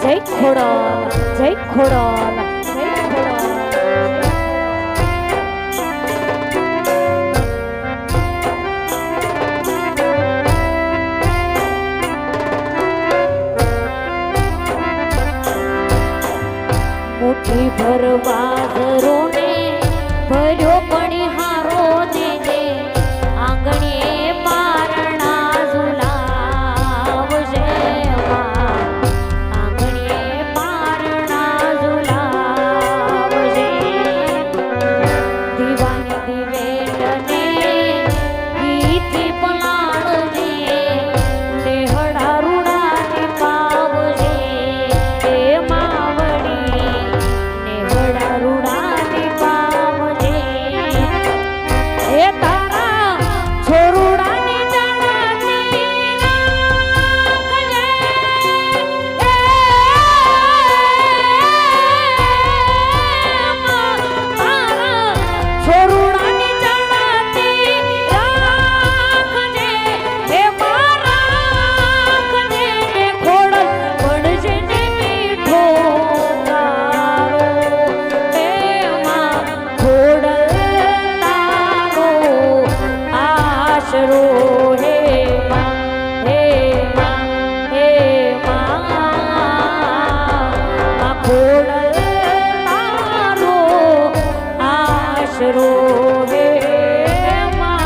જય ખોડલ જય ખોડલ જય ખોડલ મુઠ્ઠી ભરવા ધરો ને ભર્યો પણ હારો દેજે આંગણીએ પારણા ઝુલાવજે આંગણીએ પારણા ઝુલાવજે દીવાની દિવેલને ગીથી પલાળજે લેહડા રૂડાની પાવજે એ માવડી નેહડા રૂડાની પાવજે એ તારા છોરુડાની જાણાની નાખજે તારા છોરુડાની જાણાની રાખજે એ રાખજે ને ખોડલ પડજે ને મીઠો તારો એમાં ખોડલ તારો આશરો હે માં હે માં હે માં ખોડલ તારો આશરો હે માં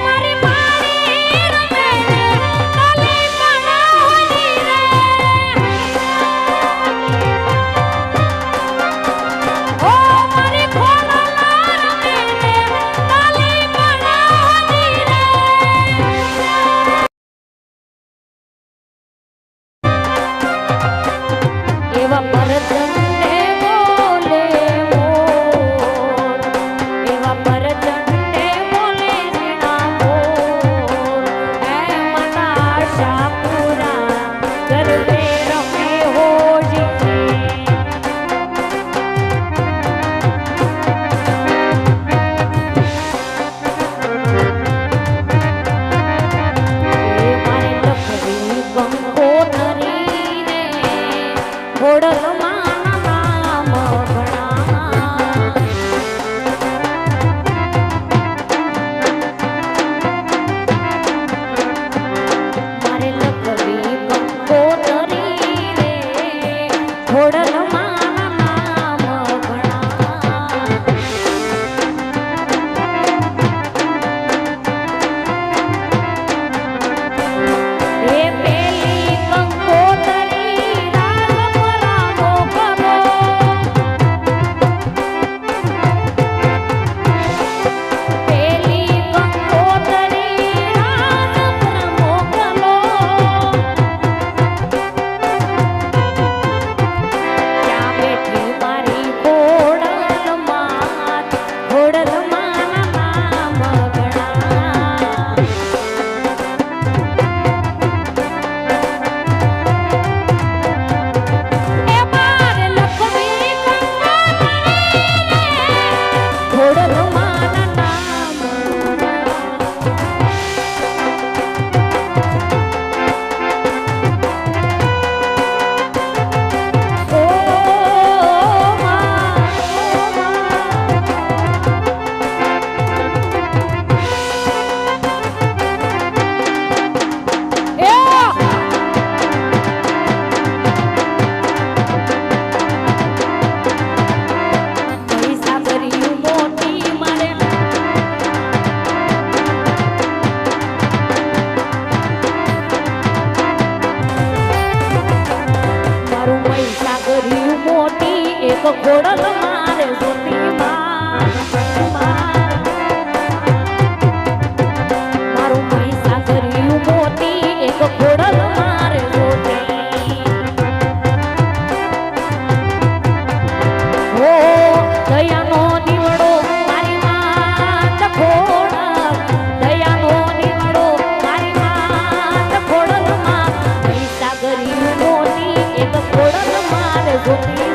મારી મારી રમે કાલે પણ હોલી એક ખોડલ મારે જોતી મારું પૈસા કર્યું મોતી એક ખોડલ મારે જોતી હો દયાનો દીવડો મારી માત ખોડલ દયાનો દીવડો મારી માત ખોડલમાં પૈસા કર્યું મોતી એક ખોડલ મારે જોતી